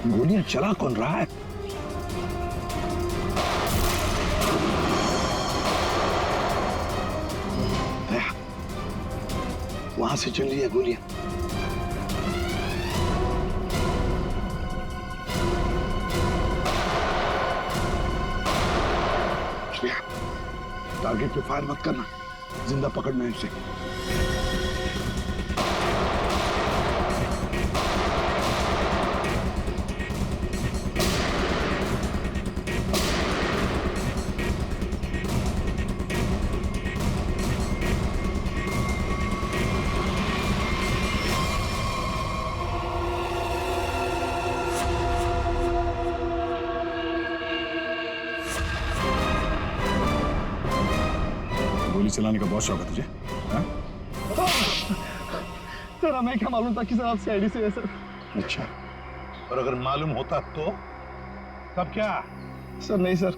गोलियां चला कौन रहा है? वहां से चल रही है गोलियां। टारगेट पे फायर मत करना, जिंदा पकड़ना है उसे। गोली चलाने का बहुत शौक है तुझे? सर हमें क्या मालूम था कि सर आप सीआईडी से है सर। अच्छा, और अगर मालूम होता तो तब क्या? सर नहीं सर,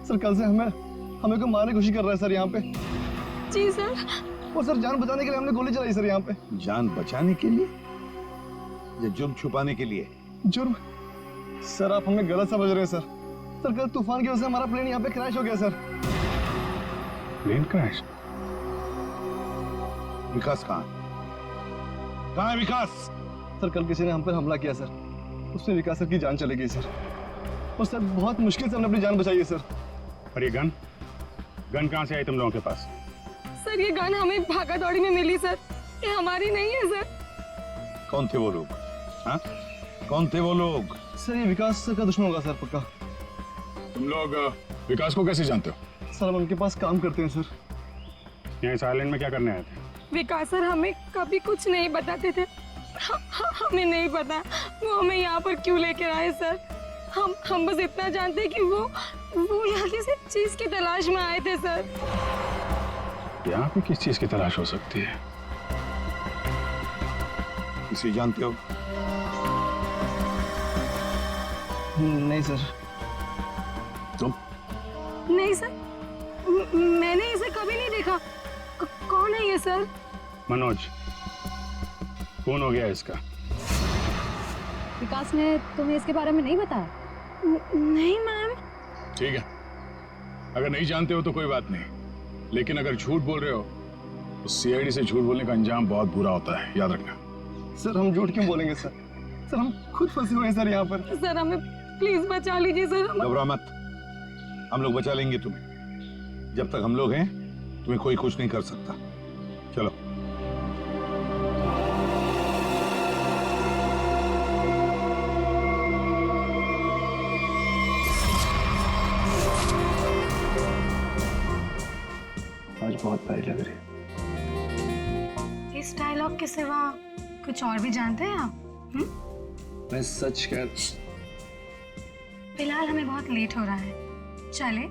सर कल से हमें को मारने की कोशिश कर रहा है सर यहाँ पे। जी सर। वो सर जान बचाने के लिए हमने गोली चलाई सर यहाँ पे। जान बचाने के लिए या जुर्म छुपाने के लिए? जुर्म? सर आप हमें गलत समझ रहे हैं सर। सर कल तूफान की वजह से हमारा प्लेन यहाँ पे क्रैश हो गया सर। Plane crash? विकास कहाँ है विकास? सर कल किसी ने हम पर हमला किया सर, उसमें विकास सर की जान चली गई सर। और सर बहुत मुश्किल से हमने अपनी जान बचाई है सर। और ये गन कहाँ से आई तुम लोगों के पास? सर ये गन हमें भागा दौड़ी में मिली सर, ये हमारी नहीं है सर। कौन थे वो लोग? हाँ, कौन थे वो लोग? सर ये विकास सर का दुश्मन होगा सर पक्का। तुम लोग विकास को कैसे जानते हो? सर हम उनके पास काम करते हैं सर। यहाँ इस आइलैंड में क्या करने आए थे? विकास सर हमें कभी कुछ नहीं बताते थे। हमें नहीं पता वो हमें यहाँ पर क्यों लेकर आए सर। हम बस इतना जानते कि वो यहाँ किसी चीज की तलाश में आए थे सर। यहाँ पे किस चीज की तलाश हो सकती है? इसे जानते हो? नहीं सर। तुम? नहीं सर, मैंने इसे कभी नहीं देखा। कौन है ये सर? मनोज, कौन हो गया इसका? विकास ने तुम्हें इसके बारे में नहीं बताया? नहीं मैम। ठीक है, अगर नहीं जानते हो तो कोई बात नहीं, लेकिन अगर झूठ बोल रहे हो तो सीआईडी से झूठ बोलने का अंजाम बहुत बुरा होता है, याद रखना। सर हम झूठ क्यों बोलेंगे सर? सर हम खुद फंसे हुए हैं सर यहाँ पर। सर हमें प्लीज बचा लीजिए सर। घबरा मत, हम लोग बचा लेंगे तुम्हें। जब तक हम लोग हैं तुम्हें कोई कुछ नहीं कर सकता। चलो। आज बहुत प्यारी लग रही है। इस डायलॉग के सिवा कुछ और भी जानते हैं आप? मैं सच कह। फिलहाल हमें बहुत लेट हो रहा है, चले?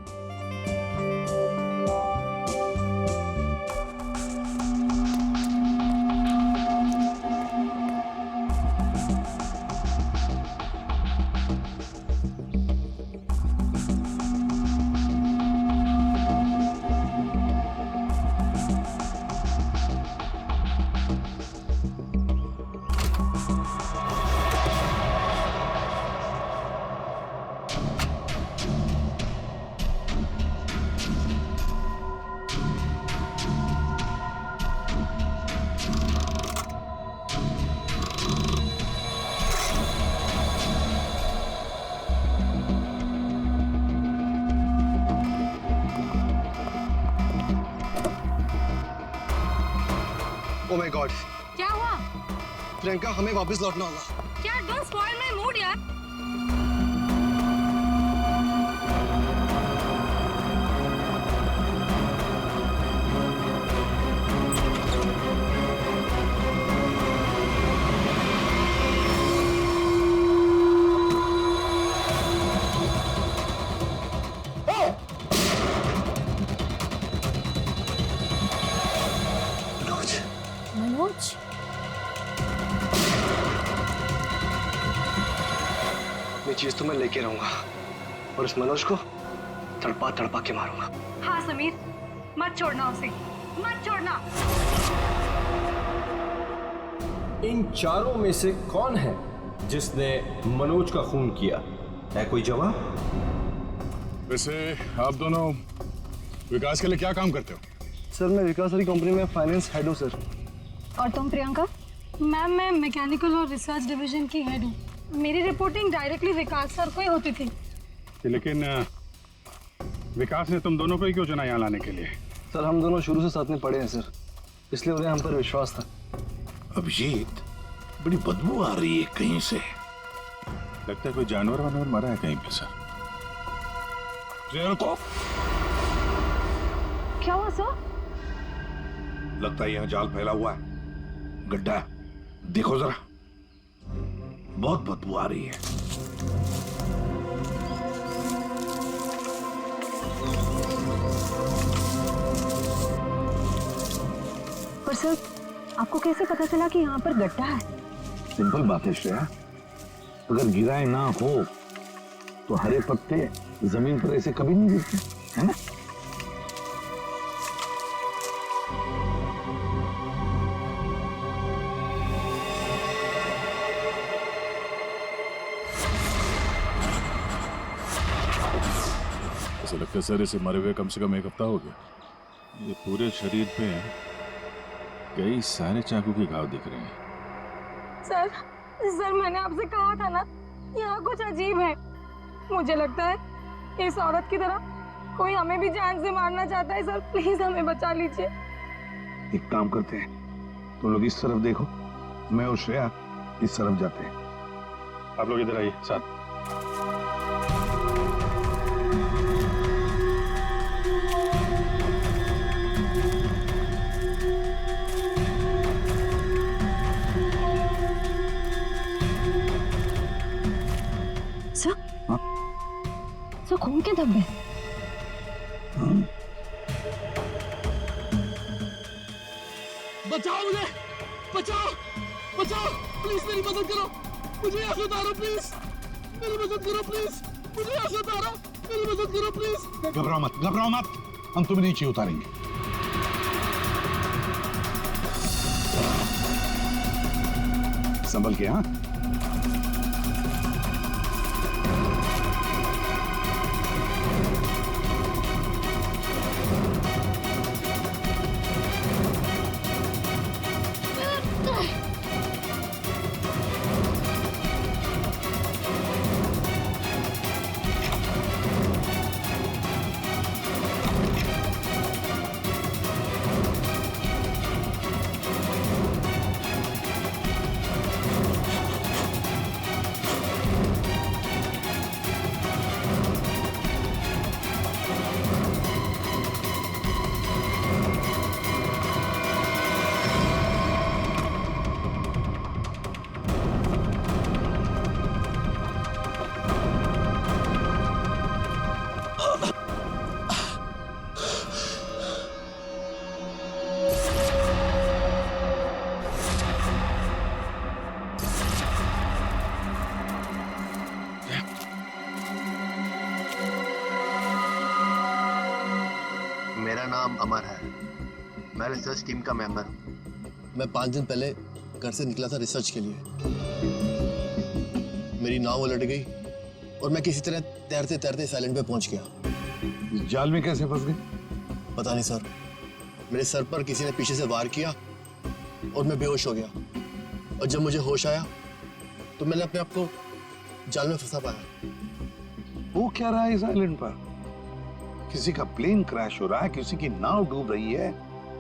ओह माय गॉड, क्या हुआ? प्रियंका हमें वापस लौटना होगा। क्या डोंट स्पॉइल माय मूड यार। मनोज, ये चीज तो मैं लेके रहूंगा और इस मनोज को तड़पा तड़पा के मारूंगा। हाँ समीर, मत छोड़ना उसे, मत छोड़ना। इन चारों में से कौन है जिसने मनोज का खून किया, है कोई जवाब? वैसे आप दोनों विकास के लिए क्या काम करते हो? सर मैं विकास की कंपनी में फाइनेंस हेड हूँ सर। और तुम प्रियंका? मैम मैं मैकेनिकल और रिसर्च डिवीजन की हेड हूँ। मेरी रिपोर्टिंग डायरेक्टली विकास सर को ही होती थी। लेकिन विकास ने तुम दोनों को ही क्यों चुना यहाँ लाने के लिए? सर हम दोनों शुरू से साथ में पढ़े हैं सर, इसलिए उन्हें हम पर विश्वास था। अभिजीत, बड़ी बदबू आ रही है कहीं से। लगता है कोई जानवर वानवर मरा है कहीं पे सर। रुको, क्या हुआ सर? लगता है यहाँ जाल फैला हुआ है, गड्ढा है। देखो जरा, बहुत बदबू आ रही है। पर सर आपको कैसे पता चला कि यहाँ पर गड्ढा है? सिंपल बात है श्रेया, अगर गिराए ना हो तो हरे पत्ते जमीन पर ऐसे कभी नहीं गिरते, है ना? ऐसा लगता है सर इसे मरे हुए कम से कम 1 हफ्ता हो गया। ये पूरे शरीर पे कई सारे चाकू के घाव दिख रहे हैं। सर मैंने आपसे कहा था ना, यहाँ कुछ अजीब है। मुझे लगता है इस औरत की तरह कोई हमें भी जान से मारना चाहता है। सर प्लीज हमें बचा लीजिए। एक काम करते हैं, तुम लोग इस तरफ देखो, मैं और श्रेया इस तरफ जाते हैं। आप लोग इधर आइए साथ। सर सर खून के धब्बे। बचाओ मुझे, बचाओ बचाओ, प्लीज मेरी मदद करो, मुझे यहाँ से उतारो प्लीज, मेरी मदद करो प्लीज, मुझे यहाँ से उतारो, मेरी मदद करो प्लीज। घबराओ मत, हम तुम्हें नीचे उतारेंगे। संभल के, हाँ? मेरा नाम अमर है, मैं रिसर्च टीम का मेंबर हूँ। मैं 5 दिन पहले घर से निकला था रिसर्च के लिए। मेरी नाव उलट गई और मैं किसी तरह तैरते तैरते इस आइलैंड पे पहुंच गया। जाल में कैसे फंस गए? पता नहीं सर, मेरे सर पर किसी ने पीछे से वार किया और मैं बेहोश हो गया। और जब मुझे होश आया तो मैंने अपने आप को जाल में फंसा पाया। वो क्या रहा है इस आइलैंड पर? किसी का प्लेन क्रैश हो रहा है, किसी की नाव डूब रही है,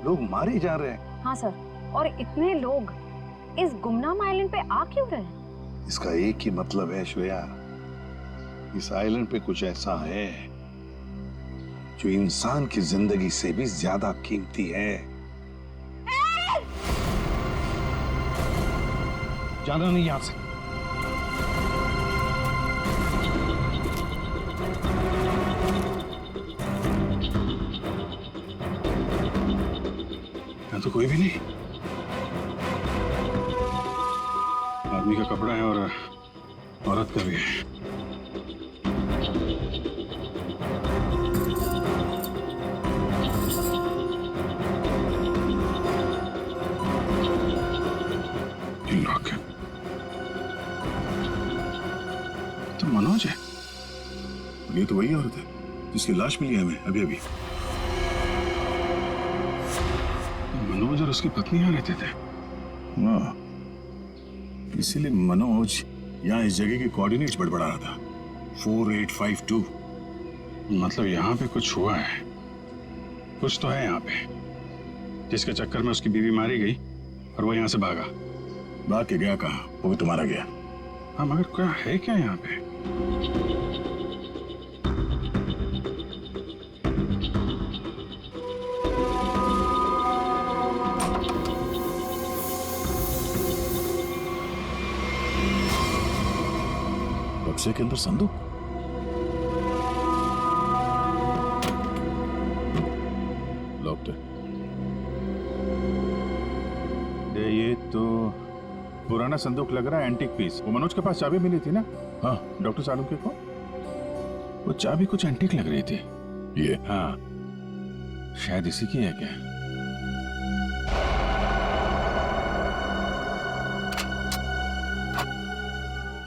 लोग मारे जा रहे हैं। हाँ सर, और इतने लोग इस गुमनाम आइलैंड पे आ क्यों रहे हैं? इसका एक ही मतलब है श्रेया, इस आइलैंड पे कुछ ऐसा है जो इंसान की जिंदगी से भी ज्यादा कीमती है। जाना नहीं यहां से। यहाँ तो कोई भी नहीं। आदमी का कपड़ा है और औरत का भी है। लॉक है। ये तो वही औरत है जिसकी लाश मिली है हमें अभी अभी। मनोज और उसकी पत्नी यहाँ रहते थे। हाँ, इसीलिए मनोज यहाँ इस जगह के कोऑर्डिनेट्स बड़बड़ा रहा था। 4852 मतलब यहाँ पे कुछ हुआ है, कुछ तो है यहाँ पे, जिसके चक्कर में उसकी बीवी मारी गई और वो यहाँ से भागा। भाग के गया कहाँ? वो भी तुम्हारा गया। हाँ मगर क्या है क्या यहाँ पे? बक्से के अंदर संदूक। लॉक्ड है। ये तो पुराना संदूक लग रहा है, एंटीक पीस। वो मनोज के पास चाबी मिली थी ना? हाँ, डॉक्टर सालुंके को वो चाबी कुछ एंटीक लग रही थी। ये हाँ, शायद इसी की है क्या?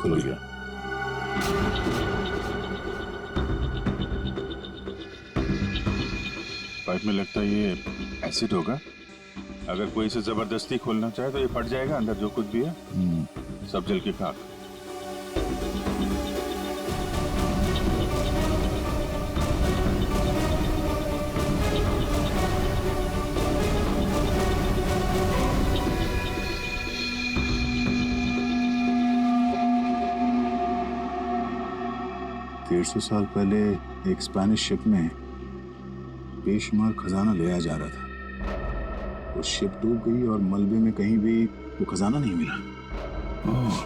खुल गया। पाइप में लगता है ये एसिड होगा। अगर कोई इसे जबरदस्ती खोलना चाहे तो ये फट जाएगा। अंदर जो कुछ भी है सब जल के खाक। सौ साल पहले एक स्पेनिश शिप में बेशुमार खजाना ले आया जा रहा था। वो शिप डूब गई और मलबे में कहीं भी वो खजाना नहीं मिला। ओह,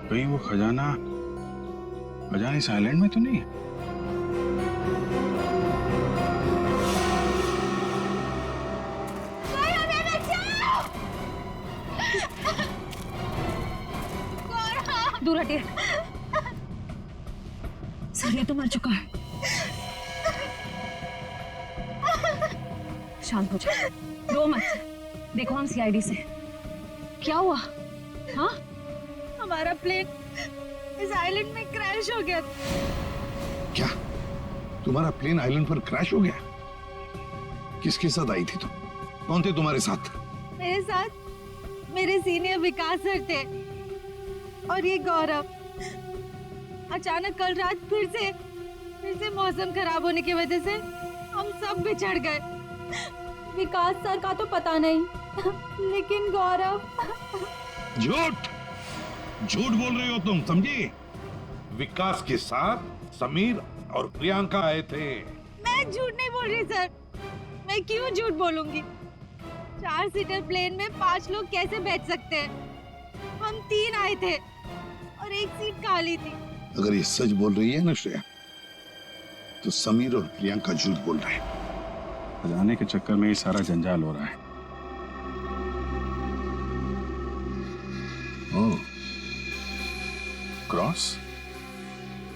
कहीं वो खजाना इस आइलैंड में तो नहीं है? दूर हटिए सर, ये तो मर चुका है। शांत हो जाओ, रो मत। देखो हम सीआईडी से। क्या हुआ? हाँ, हमारा प्लेन इस आइलैंड में क्रैश हो गया। क्या तुम्हारा प्लेन आइलैंड पर क्रैश हो गया? किसके साथ आई थी तुम? कौन थे तुम्हारे साथ? मेरे साथ मेरे सीनियर विकास सर थे और ये गौरव। अचानक कल रात फिर से मौसम खराब होने की वजह से हम सब बिछड़ गए। विकास सर का तो पता नहीं, लेकिन गौरव। झूठ बोल रही हो तुम, समझी? विकास के साथ समीर और प्रियंका आए थे। मैं झूठ नहीं बोल रही सर। मैं क्यों झूठ बोलूंगी? 4 सीटर प्लेन में 5 लोग कैसे बैठ सकते हैं? हम 3 आए थे और एक सीट खाली थी। अगर ये सच बोल रही है ना श्रेया, तो समीर और प्रियंका झूठ बोल रहे हैं। खजाने के चक्कर में ये सारा जंजाल हो रहा है। ओह, क्रॉस?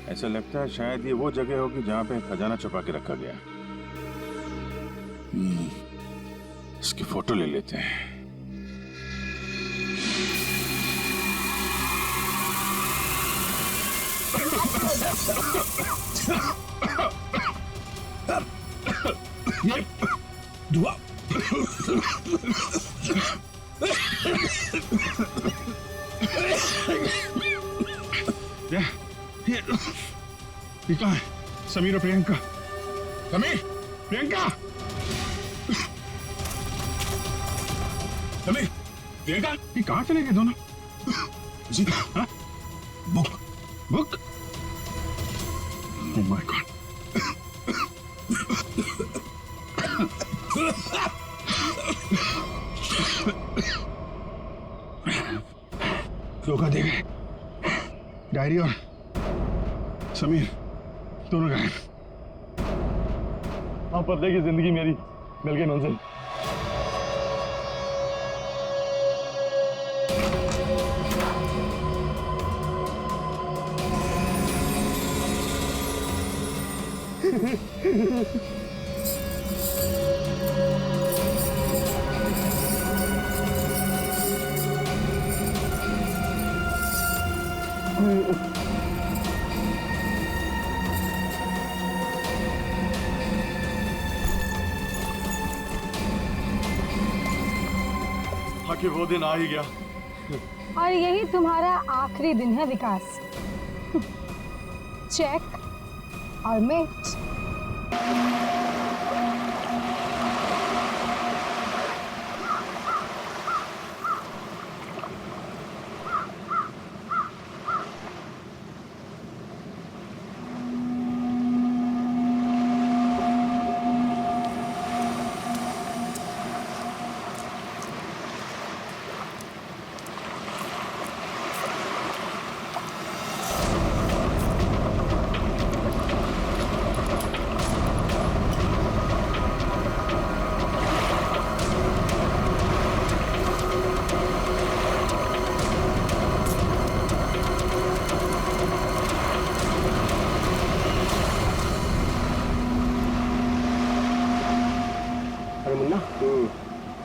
ऐसा लगता है शायद ये वो जगह होगी जहां पे खजाना छुपा के रखा गया। इसकी फोटो ले लेते हैं। ये धुआं ये कहाँ है? समीर और प्रियंका। समीर, प्रियंका, समीर, प्रियंका, ये कहाँ चले गए दोनों? जी हाँ? बुक? Oh my God. धोखा दे गए। डायरी और समीर दोनों गायब। हाँ, पर्दे की जिंदगी मेरी मिल गई मंजिल। आखिर वो दिन आ ही गया। और यही तुम्हारा आखिरी दिन है विकास। चेक और मेट।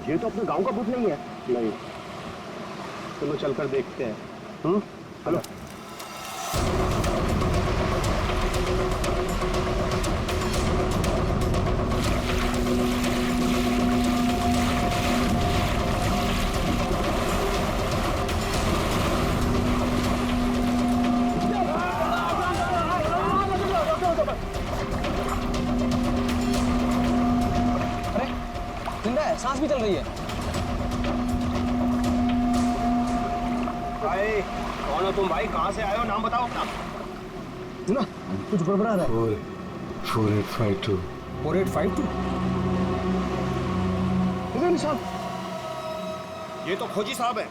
ये तो अपने गांव का भूत नहीं है। नहीं, चलो चलकर देखते हैं। चलो। सांस भी चल रही है। भाई कौन हो तुम भाई? कहाँ से आए हो? नाम बताओ अपना। सुना कुछ गड़बड़ा रहा है। 4852 4852। साहब, ये तो खोजी साहब है।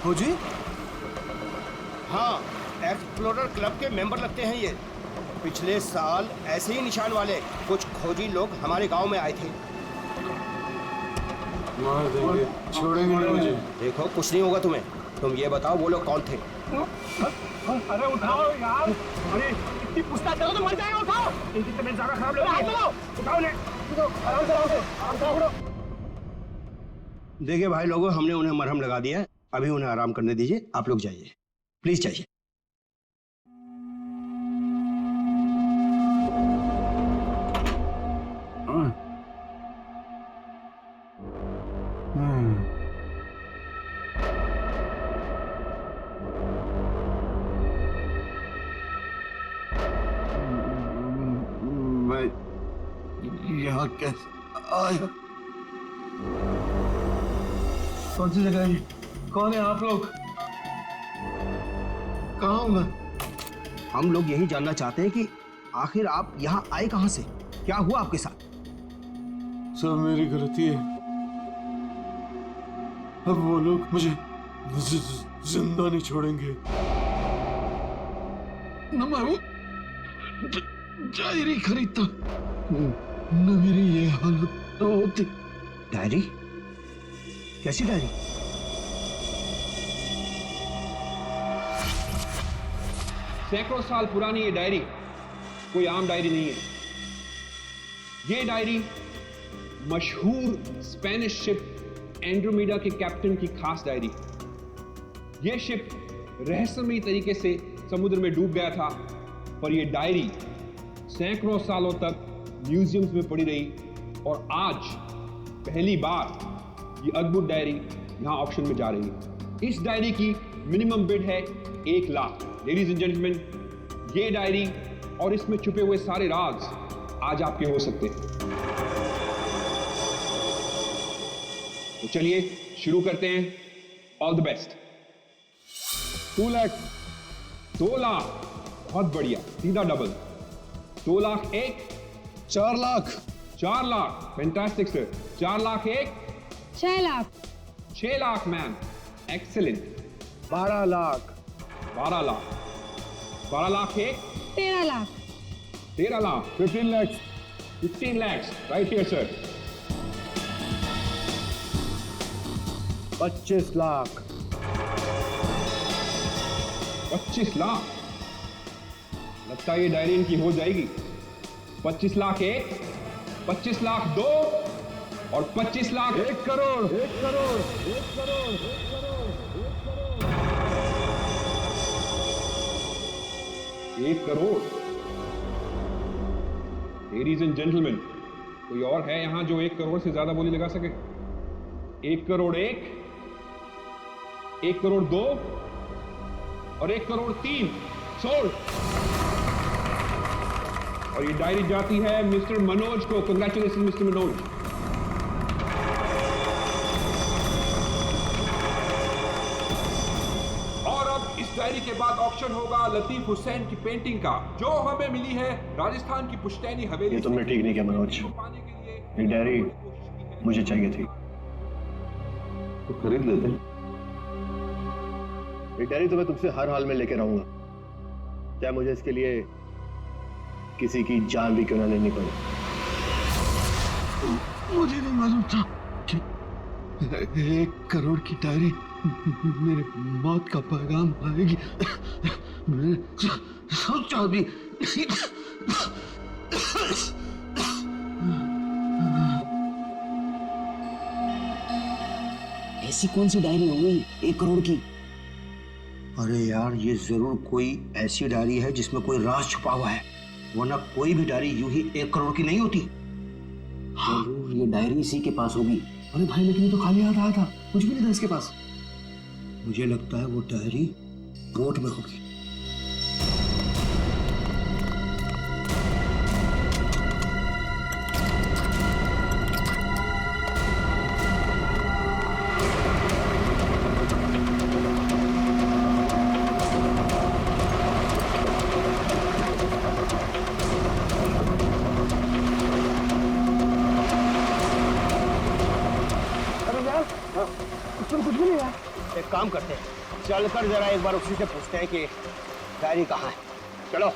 खोजी? हाँ, एक्सप्लोरर क्लब के मेंबर लगते हैं ये। पिछले साल ऐसे ही निशान वाले कुछ खोजी लोग हमारे गांव में आए थे। मार देंगे, छोड़ेंगे नहीं मुझे। देखो कुछ नहीं होगा तुम्हें। तुम ये बताओ वो लोग कौन थे? अरे उठाओ यार, अरे इतनी पूछताछ करो तो मर जाएगा। उठाओ, इनकी तबीयत ज्यादा खराब लग रही है। उठाओ ले, आराम से। देखिए भाई लोगों, हमने उन्हें मरहम लगा दिया है। अभी उन्हें आराम करने दीजिए। आप लोग जाइए, प्लीज जाइए। मैं यहाँ कैसे आया? कौन सी जगह है? कौन है आप लोग? कहाँ हूँ मैं? हम लोग यही जानना चाहते हैं कि आखिर आप यहाँ आए कहाँ से? क्या हुआ आपके साथ? सब मेरी गलती है। अब वो लोग मुझे जिंदा नहीं छोड़ेंगे। न मैं वो डायरी खरीदता, न मेरी ये हालत होती। डायरी? कैसी डायरी? सैकड़ों साल पुरानी ये डायरी कोई आम डायरी नहीं है। ये डायरी मशहूर स्पेनिश शिप एंड्रोमेडा के कैप्टन की खास डायरी। ये शिप रहस्यमयी तरीके से समुद्र में डूब गया था, पर यह डायरी सैकड़ों सालों तक म्यूजियम्स में पड़ी रही और आज पहली बार ये अद्भुत डायरी यहां ऑक्शन में जा रही है। इस डायरी की मिनिमम बिड है 1 लाख। लेडीज एंड जेंटलमैन, ये डायरी और इसमें छुपे हुए सारे राज आज आपके हो सकते हैं। तो चलिए शुरू करते हैं। All the best. 2 lakh, 2 lakh, बहुत बढ़िया, सीधा double. 2 lakh 1, 4 lakh, 4 lakh, fantastic sir. 4 lakh 1, 6 lakh, 6 lakh ma'am, excellent. 12 lakh, 12 lakh, 12 lakh 1, 13 lakh, 13 lakh, 15 lakhs, 15 lakhs, right here sir. 25 lakh, 25 lakh. लगता है ये डायरी इनकी हो जाएगी। 25 लाख 1, 25 लाख 2 और 25 lakh 1 crore, 1 crore, 1 crore, 1 crore, 1 crore. Ladies and gentleman, कोई और है यहां जो 1 करोड़ से ज्यादा बोली लगा सके? 1 करोड़ 1, 1 करोड़ 2 और 1 करोड़ 3 सोल्ड। और ये डायरी जाती है मिस्टर मनोज को। Congratulation mister Manoj. और अब इस डायरी के बाद ऑक्शन होगा लतीफ हुसैन की पेंटिंग का, जो हमें मिली है राजस्थान की पुश्तैनी हवेली। ये तुमने ठीक नहीं किया मनोज, ये डायरी मुझे चाहिए थी। तो खरीद लेते। ये डायरी तो मैं तुमसे हर हाल में लेके रहूंगा, चाहे मुझे इसके लिए किसी की जान भी क्यों ना लेनी पड़े। मुझे नहीं मालूम था कि 1 करोड़ की डायरी मेरे मौत का पैगाम आएगी। मैंने सोचा भी ऐसी कौन सी डायरी होगी 1 करोड़ की? अरे यार, ये जरूर कोई ऐसी डायरी है जिसमें कोई राज छुपा हुआ है, वरना कोई भी डायरी यूं ही 1 करोड़ की नहीं होती। जरूर ये डायरी इसी के पास होगी। अरे भाई, लेकिन ये तो खाली हाथ आया था, कुछ भी नहीं था इसके पास। मुझे लगता है वो डायरी बोट में होगी। कुछ भी नहीं है। एक काम करते हैं, चलकर जरा एक बार उसी से पूछते हैं कि डायरी कहाँ है। चलो।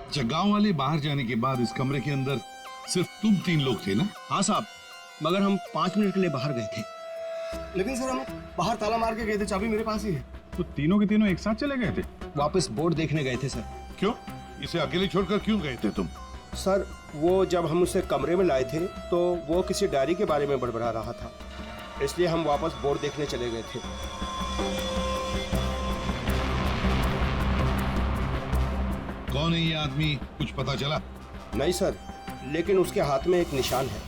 अच्छा, गांव वाले बाहर जाने के बाद इस कमरे के अंदर सिर्फ तुम 3 लोग थे ना? हाँ साहब, मगर हम 5 मिनट के लिए बाहर गए थे। लेकिन सर, हम बाहर ताला मार के गए थे, चाबी मेरे पास ही है। तो तीनों के तीनों एक साथ चले गए थे? वापस बोर्ड देखने गए थे सर। क्यों? इसे अकेले छोड़कर क्यों गए थे तुम? सर, वो जब हम उसे कमरे में लाए थे तो वो किसी डायरी के बारे में बड़बड़ा रहा था, इसलिए हम वापस बोर्ड देखने चले गए थे। कौन है ये आदमी, कुछ पता चला? नहीं सर, लेकिन उसके हाथ में एक निशान है,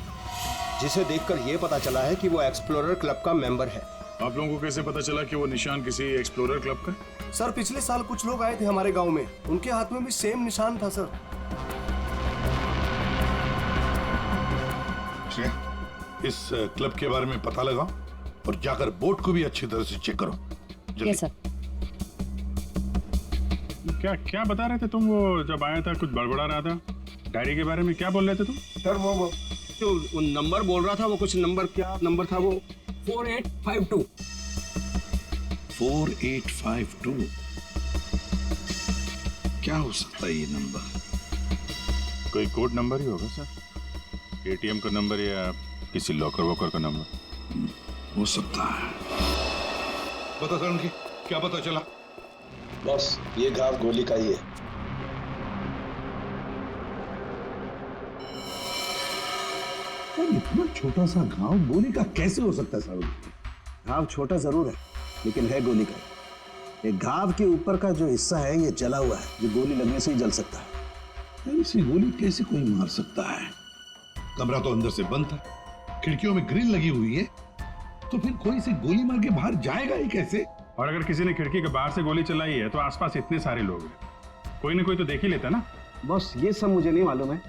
जिसे देखकर ये पता चला है कि वो एक्सप्लोरर क्लब का मेंबर है। आप लोगों को कैसे पता चला कि वो निशान किसी एक्सप्लोरर क्लब का? सर, पिछले साल कुछ लोग आए थे हमारे गांव में, उनके हाथ में भी सेम निशान था सर। इस क्लब के बारे में पता लगाओ और जाकर बोट को भी अच्छी तरह से चेक करो। जल्दी। Yes sir. क्या क्या बता रहे थे तुम? वो जब आया था कुछ बड़बड़ा रहा था, डायरी के बारे में क्या बोल रहे थे तुम? सर, वो जो नंबर बोल रहा था, वो कुछ नंबर, क्या नंबर था वो? 4852। 4852 क्या हो सकता है ये नंबर? कोई कोड नंबर ही होगा सर, एटीएम का नंबर या किसी लॉकर वॉकर का नंबर हो सकता है। बता सर, उनकी क्या पता चला? बस ये घाव गोली का ही है। इतना छोटा सा घाव गोली का कैसे हो सकता है सर? घाव छोटा जरूर है, लेकिन है गोली का। ये घाव के ऊपर का जो हिस्सा है ये जला हुआ है, जो गोली लगने से ही जल सकता है। ऐसी गोली कैसे कोई मार सकता है? कमरा तो अंदर से बंद था, खिड़कियों में ग्रिल लगी हुई है, तो फिर कोई से गोली मार के बाहर जाएगा ही कैसे? और अगर किसी ने खिड़की के बाहर से गोली चलाई है तो आसपास इतने सारे लोग हैं, कोई ना कोई तो देख ही लेता ना। बस ये सब मुझे नहीं मालूम है,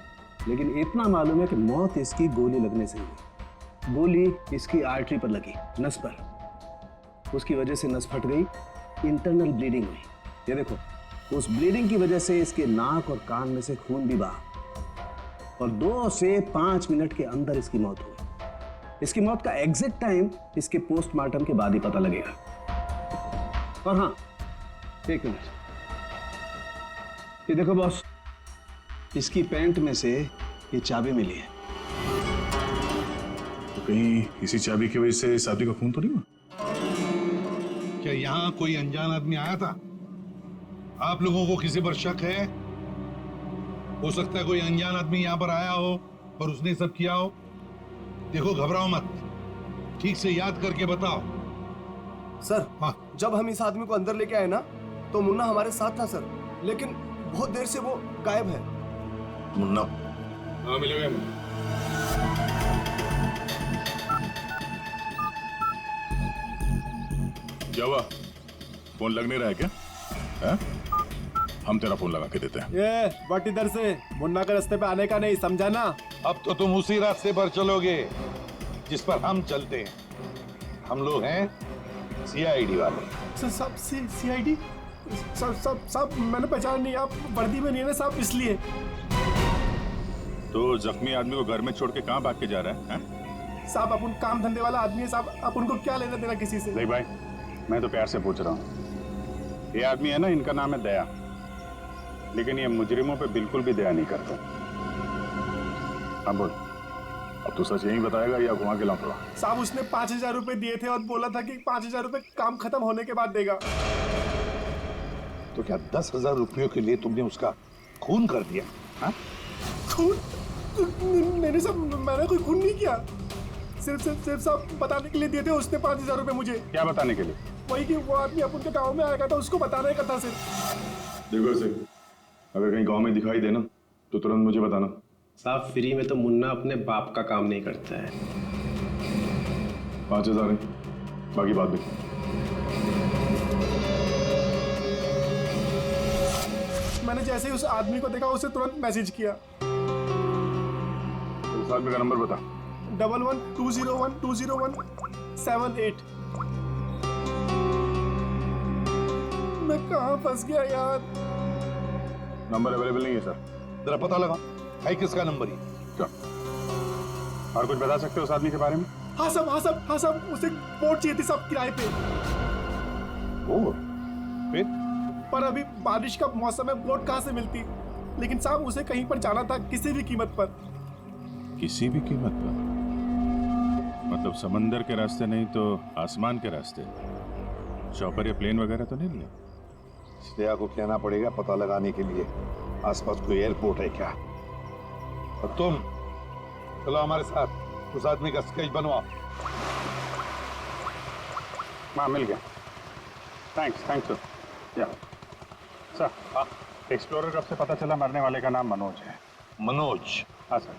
लेकिन इतना मालूम है कि मौत इसकी गोली लगने से हुई। गोली इसकी आर्टरी पर लगी, नस पर। उसकी वजह से नस फट गई, इंटरनल ब्लीडिंग हुई। ये देखो, उस ब्लीडिंग की वजह से इसके नाक और कान में से खून भी बहा और 2 से 5 मिनट के अंदर इसकी मौत हुई। इसकी मौत का एग्जैक्ट टाइम इसके पोस्टमार्टम के बाद ही पता लगेगा। और हाँ, 1 मिनट, ये देखो बॉस, इसकी पैंट में से ये चाबी मिली है। तो कहीं इसी चाबी की वजह से शादी का खून तो नहीं हुआ? क्या यहाँ कोई अनजान आदमी आया था? आप लोगों को किसी पर शक है? हो सकता है कोई अनजान आदमी यहाँ पर आया हो और उसने सब किया हो। देखो, घबराओ मत, ठीक से याद करके बताओ। सर, हाँ। जब हम इस आदमी को अंदर लेके आए ना, तो मुन्ना हमारे साथ था सर, लेकिन बहुत देर से वो गायब है। मुन्ना हाँ मिलेगा मुझे। क्या हुआ? फोन लग नहीं रहा है क्या? है? हम तेरा फोन लगा के देते हैं। ये बट इधर से मुन्ना के रास्ते पे आने का नहीं, समझा ना? अब तो तुम उसी रास्ते पर चलोगे जिस पर हम चलते हैं। हम लोग हैं सीआईडी वाले। सब सीआईडी? सब मैंने पहचान नहीं, आप वर्दी में नहीं है ना साहब, इसलिए। तो जख्मी आदमी को घर में छोड़ के कहाँ भाग के जा रहा है? साहब अपन काम धंधे वाला आदमी है साहब, आप उनको क्या लेना देना किसी से? नहीं भाई, मैं तो प्यार से पूछ रहा हूँ। ये आदमी है ना, इनका नाम है दया, लेकिन ये मुजरिमों पे बिल्कुल भी दया नहीं करता। हाँ बोल, अब तू सच यही बताएगा या घुमा के लाऊं? साहब उसने 5,000 रुपए दिए थे और बोला था कि 5,000 रुपए काम खत्म होने के बाद देगा। तो क्या 10,000 रुपयों के लिए तुमने उसका खून कर दिया? हाँ? खून? मैंने कोई खून नहीं किया, सिर्फ साहब बताने के लिए दिए थे उसने 5,000 रुपए मुझे। क्या बताने के लिए? वही कि वो आदमी अपन के गाँव में आएगा था, उसको बताने का था सिर्फ। देखो सिर्फ, अगर कहीं गांव में दिखाई देना तो तुरंत मुझे बताना। साहब फ्री में तो मुन्ना अपने बाप का काम नहीं करता है। 5,000 है, बाकी बात भी। मैंने जैसे ही उस आदमी को देखा उसे तुरंत मैसेज किया। उस आदमी का नंबर बता। 1120120178। मैं कहाँ फंस गया यार? नंबर अवेलेबल नहीं है सर। जरा पता लगा है किसका नंबर ही। क्या और कुछ बता सकते हो उस आदमी के बारे में? हाँ साहब उसे बोट चाहिए थी सब किराए पे। फिर? पर अभी बारिश का मौसम है, बोट कहाँ से मिलती? लेकिन साहब उसे कहीं पर जाना था किसी भी कीमत पर। किसी भी कीमत पर? मतलब समंदर के रास्ते नहीं तो आसमान के रास्ते? चॉपर या प्लेन वगैरह तो नहीं लिया? श्रेया को कहना पड़ेगा पता लगाने के लिए आसपास कोई एयरपोर्ट है क्या। और तुम चलो हमारे साथ, उस आदमी का स्केच बनवाओ। हाँ मिल गया। Thanks sir. या सर, एक्सप्लोरर कब से पता चला मरने वाले का नाम मनोज है? मनोज? हाँ सर,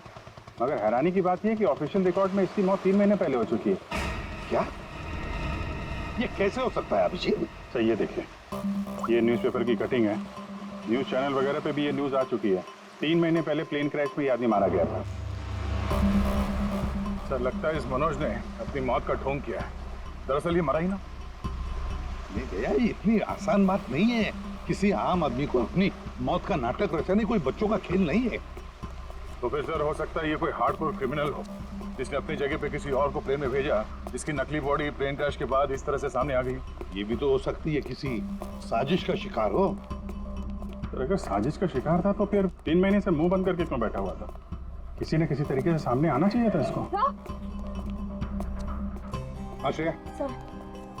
मगर हैरानी की बात यह है कि ऑफिशियल रिकॉर्ड में इसकी मौत 3 महीने पहले हो चुकी है। क्या? ये कैसे हो सकता है अभिषेक? सर ये देखिए, ये न्यूज़पेपर की कटिंग है, न्यूज़ चैनल वगैरह पे भी ये न्यूज़ आ चुकी है। 3 महीने पहले प्लेन क्रैश में ये आदमी मारा गया था। सर लगता है इस मनोज ने अपनी मौत का ढोंग किया है। दरअसल ये मरा ही ना। नहीं भैया, ये इतनी आसान बात नहीं है। किसी आम आदमी को अपनी मौत का नाटक रचाने कोई बच्चों का खेल नहीं है। तो फिर सर हो सकता है ये कोई हार्डकोर क्रिमिनल हो जिसने अपनी जगह पे किसी और को प्लेन में भेजा, जिसकी नकली बॉडी प्लेन क्रैश के बाद इस तरह से सामने आ गई। ये भी तो हो सकती है किसी साजिश का शिकार हो। तो अगर साजिश का शिकार था तो फिर 3 महीने से मुंह बंद करके क्यों बैठा हुआ था? किसी न किसी तरीके से सामने आना चाहिए था इसको। श्रेया सर,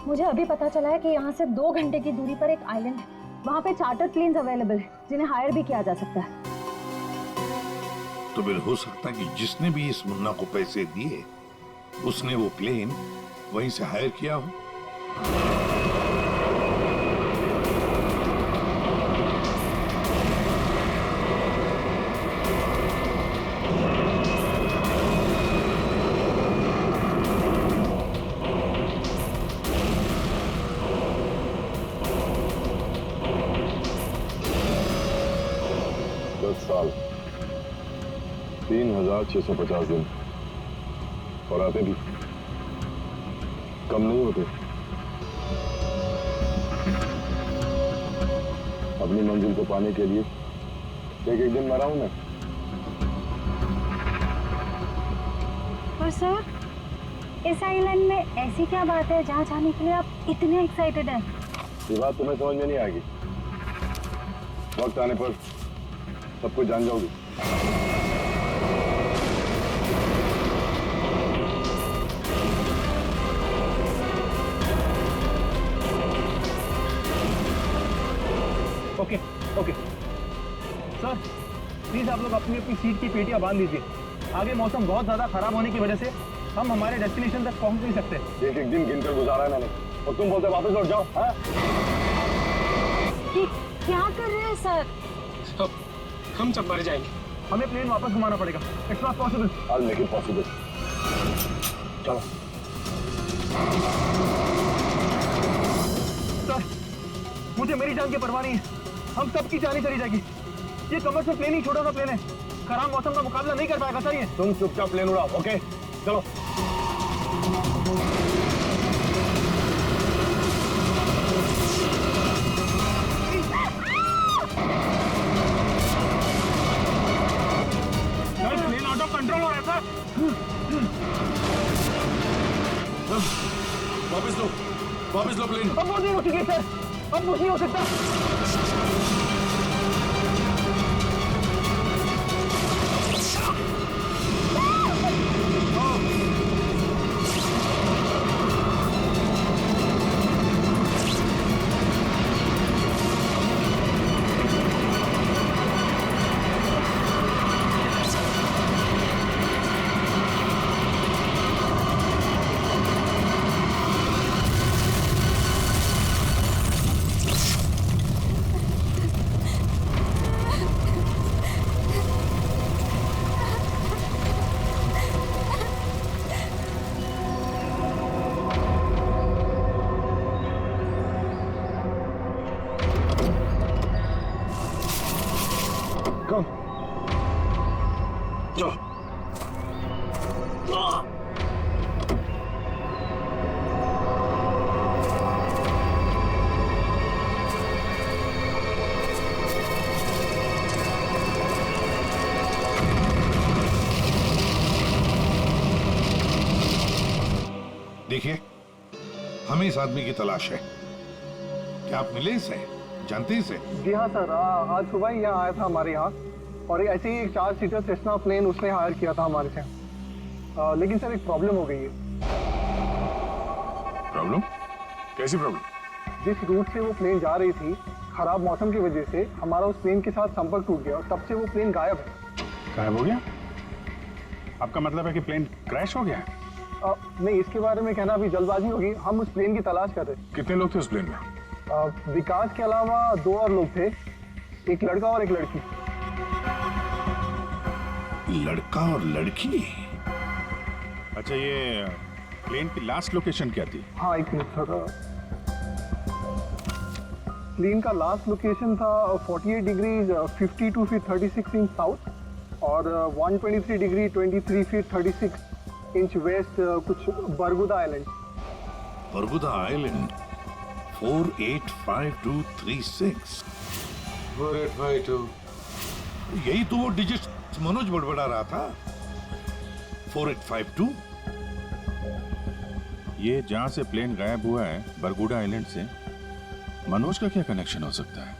मुझे अभी पता चला है कि यहाँ से 2 घंटे की दूरी पर एक आइलैंड है। वहाँ पे चार्टर प्लेन्स अवेलेबल है जिन्हें हायर भी किया जा सकता है। तो फिर हो सकता है कि जिसने भी इस मुन्ना को पैसे दिए उसने वो प्लेन वहीं से हायर किया हो। साल 3,650 दिन और आते भी कम नहीं होते। अपनी मंजिल को पाने के लिए एक दिन मरा हूं मैं। और सर, इस आइलैंड में ऐसी क्या बात है जहाँ जाने के लिए आप इतने एक्साइटेड हैं? ये बात तुम्हें समझ में नहीं आएगी, वक्त आने पर सब कुछ जान जाओगी। ओके सर, प्लीज आप लोग अपनी अपनी सीट की पेटियां बांध लीजिए। आगे मौसम बहुत ज्यादा खराब होने की वजह से हम हमारे डेस्टिनेशन तक पहुंच नहीं सकते। एक दिन गिनकर गुजारा है मैंने और तुम बोलते वापस लौट जाओ। हाँ? क्या कर रहे हैं सर? हम सब मर जाएंगे। हमें प्लेन वापस घुमाना पड़ेगा। It's not possible. I'll make it possible. चलो सर, मुझे मेरी जान की परवाह नहीं है। हम सबकी जान ही चली जाएगी। ये कमर्शियल प्लेन ही छोटा सा प्लेन है, खराब मौसम का मुकाबला नहीं कर पाएगा सर ये। तुम चुपचाप प्लेन उड़ाओ, ओके? चलो। प्लेन आउट ऑफ कंट्रोल हो रहा है सर। वापस लो प्लेन। अब वो नहीं हो चुकी सर, अब कुछ नहीं हो सकता। देखिए, हमें इस आदमी की तलाश है। क्या आप मिले इसे? जानते इसे? जी हाँ सर, आज सुबह ही यहाँ आया था हमारे यहाँ, और ऐसे ही एक 4 सीटर सेस्ना प्लेन उसने हायर किया था हमारे से। लेकिन सर एक प्रॉब्लम हो गई है। प्रॉब्लम? कैसी प्रॉब्लम? जिस रूट से वो प्लेन जा रही थी, खराब मौसम की वजह से हमारा उस प्लेन के साथ संपर्क टूट गया और तब से वो प्लेन गायब है। गायब हो गया? आपका मतलब है कि प्लेन क्रैश हो गया है? नहीं, इसके बारे में कहना अभी जल्दबाजी होगी। हम उस प्लेन की तलाश कर रहे थे। कितने लोग थे उस प्लेन में? विकास के अलावा 2 और लोग थे, एक लड़का और एक लड़की। लड़का और लड़की? अच्छा, ये प्लेन की लास्ट लोकेशन क्या थी? हाँ, एक मिनट सर। प्लेन का लास्ट लोकेशन था 48 डिग्री 52 फीट 36 इंच साउथ और 123 डिग्री 23 फीट 36 इंच वेस्ट, कुछ बरगुदा आइलैंड। बरगुदा आइलैंड 485236। 4852। यही तो वो डिजिट मनोज बड़बड़ा रहा था। 4852। ये जहां से प्लेन गायब हुआ है, बरगुडा आइलैंड से, मनोज का क्या कनेक्शन हो सकता है?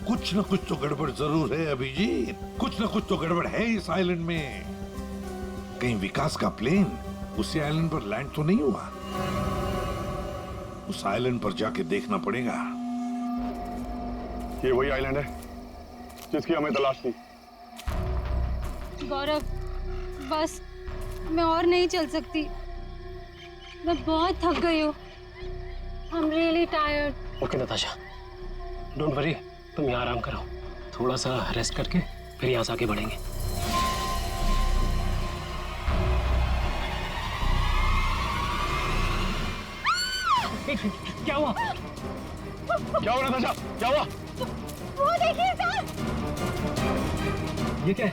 कुछ न कुछ तो गड़बड़ जरूर है अभिजीत, कुछ न कुछ तो गड़बड़ है इस आइलैंड में। कहीं विकास का प्लेन उसी आइलैंड पर लैंड तो नहीं हुआ? उस आइलैंड पर जाके देखना पड़ेगा। ये वही आइलैंड है जिसकी हमें तलाश थी। गौरव, बस मैं और नहीं चल सकती। मैं बहुत थक गई हूँ। I'm really tired. Okay Natasha, don't worry, तुम यहाँ आराम करो। थोड़ा सा रेस्ट करके फिर यहाँ से आगे बढ़ेंगे। क्या हुआ? क्या हुआ नताशा? क्या हुआ? वो देखिए सर। ये क्या है?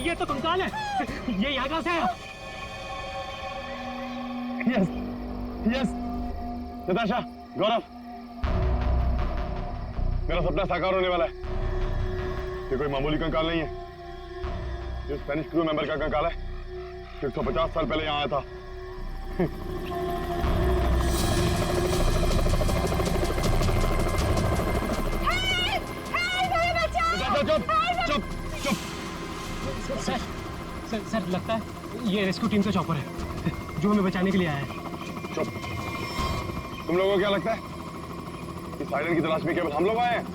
ये तो कंकाल है। ये यहाँ कहाँ से आया? यस, यस, नताशा, गौरव, मेरा सपना साकार होने वाला है। ये कोई मामूली कंकाल नहीं है। ये स्पेनिश क्रू मेंबर का कंकाल है, 150 साल पहले यहाँ आया था। चुप, चुप, चुप। सर लगता है ये रेस्क्यू टीम का चॉपर है जो हमें बचाने के लिए आया है। चुप। तुम लोगों को क्या लगता है इस आइलैंड की तलाश में केवल हम लोग आए हैं?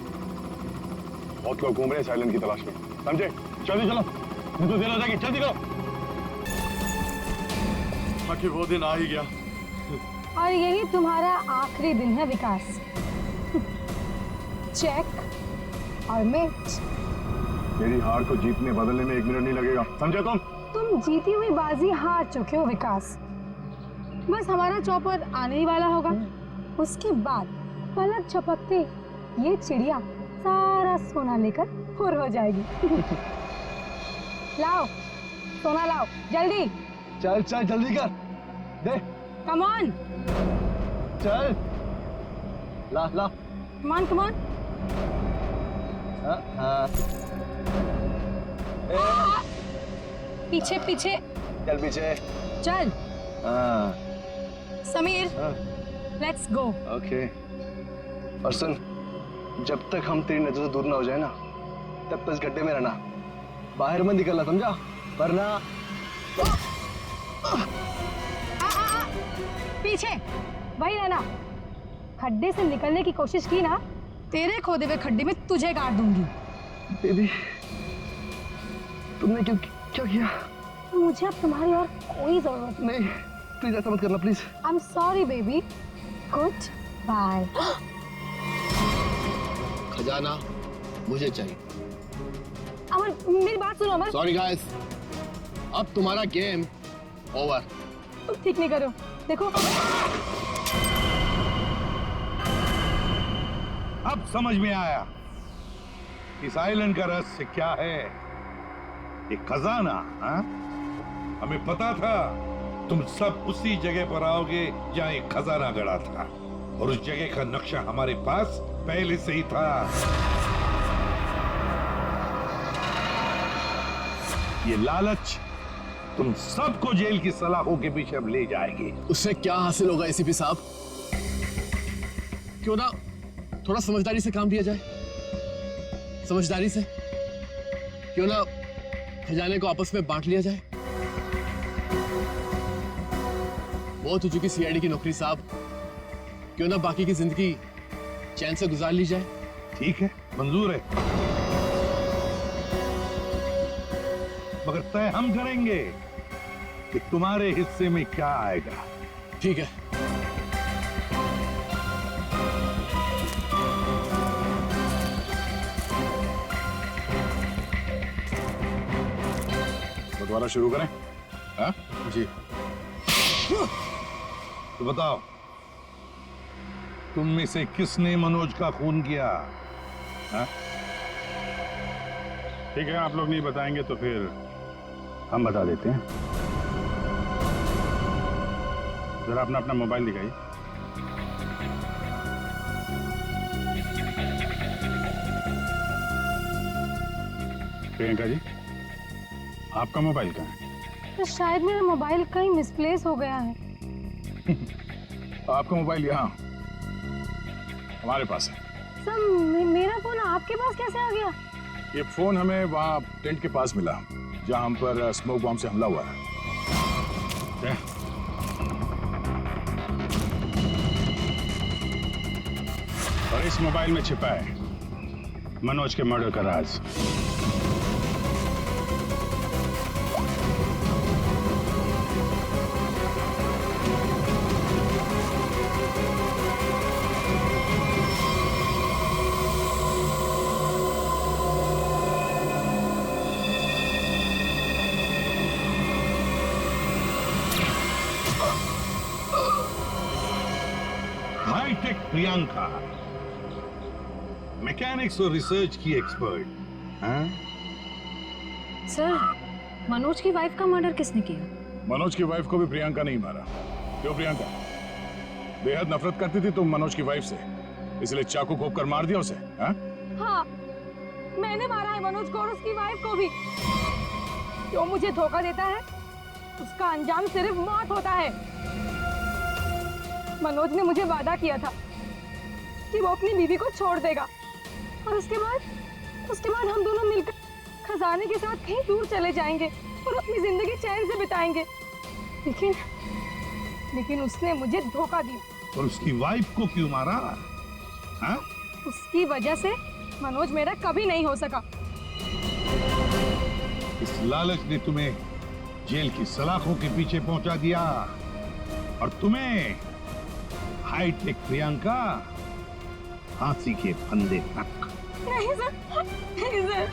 बहुत लोग घूम रहे हैं इस आइलैंड की तलाश में, समझे? जल्दी चलो, नहीं तो देर हो जाएगी। जल्दी करो। आखिर वो दिन आ ही गया। और यही तुम्हारा आखिरी दिन है विकास। चेक और मिर्च। मेरी हार को जीतने बदलने में 1 मिनट नहीं लगेगा, समझे तुम जीती हुई बाजी हार चुके हो विकास। बस हमारा चौपर आने ही वाला होगा, उसके बाद पलक झपकते ये चिड़िया सारा सोना लेकर फुर हो जाएगी। लाओ सोना लाओ जल्दी। चल चल जल्दी कर दे। Come on. चल ला ला। Come on come on. पीछे पीछे चल पीछे चल। हाँ समीर लेट्स गो। ओके। और सुन, जब तक हम तेरी नजर से दूर ना हो जाए ना, तब तक इस गड्ढे में रहना, बाहर मत निकलना, समझा? वरना पीछे वही रहना। खड्डे से निकलने की कोशिश की ना, तेरे खोदे हुए खड्डे में तुझे गाड़ दूंगी। बेबी तुमने क्या किया? मुझे अब तुम्हारी और कोई जरूरत नहीं, प्लीज ऐसा मत करना please. I am sorry baby. Goodbye. खजाना मुझे चाहिए। अमर मेरी बात सुनो अमर। सॉरी गाइस, अब तुम्हारा गेम ओवर। तुम ठीक नहीं करो, देखो। अब समझ में आया इस आइलैंड का रहस्य क्या है। एक खजाना। हाँ? हमें पता था तुम सब उसी जगह पर आओगे जहां एक खजाना गड़ा था, और उस जगह का नक्शा हमारे पास पहले से ही था। ये लालच तुम सबको जेल की सलाखों के पीछे अब ले जाएगी। उससे क्या हासिल होगा एसीपी साहब? क्यों ना थोड़ा समझदारी से काम लिया जाए। समझदारी से क्यों ना खजाने को आपस में बांट लिया जाए। बहुत हो चुकी सीआईडी की नौकरी साहब, क्यों ना बाकी की जिंदगी चैन से गुजार ली जाए। ठीक है, मंजूर है, मगर तय हम करेंगे कि तुम्हारे हिस्से में क्या आएगा। ठीक है। दोबारा शुरू करें? हाँ? जी। तो बताओ, तुम में से किसने मनोज का खून किया? हाँ? ठीक है, आप लोग नहीं बताएंगे तो फिर हम बता देते हैं। जरा अपना अपना मोबाइल दिखाइए। प्रियंका जी, आपका मोबाइल कहाँ है? तो शायद मेरा मोबाइल कहीं मिसप्लेस हो गया है। आपका मोबाइल यहाँ हमारे पास है। सर मेरा फोन आपके पास कैसे आ गया? ये फोन हमें वहाँ टेंट के पास मिला जहाँ हम पर स्मोक बॉम्ब से हमला हुआ है। और इस मोबाइल में छिपा है मनोज के मर्डर का राज। हाईटेक प्रियंका, मैकेनिक्स और रिसर्च की एक्सपर्ट। हाँ? सर मनोज की वाइफ का मर्डर किसने किया? मनोज की वाइफ को भी प्रियंका नहीं मारा। क्यों प्रियंका, बेहद नफरत करती थी तुम मनोज की वाइफ से, इसलिए चाकू घोंप कर मार दिया उसे? हाँ? हाँ, मैंने मारा है मनोज को और उसकी वाइफ को भी। जो मुझे धोखा देता है उसका अंजाम सिर्फ मौत होता है। मनोज ने मुझे वादा किया था कि वो अपनी बीवी को छोड़ देगा, और उसके बाद हम दोनों मिलकर खजाने के साथ कहीं दूर चले जाएंगे और अपनी जिंदगी चैन से बिताएंगे। लेकिन उसने मुझे धोखा दिया। और उसकी वाइफ को क्यों मारा? हाँ? उसकी वजह से मनोज मेरा कभी नहीं हो सका। इस लालच ने तुम्हें जेल की सलाखों के पीछे पहुंचा दिया, और तुम्हें हाईटेक प्रियंका, फांसी के फंदे तक। नहीं सर, नहीं सर,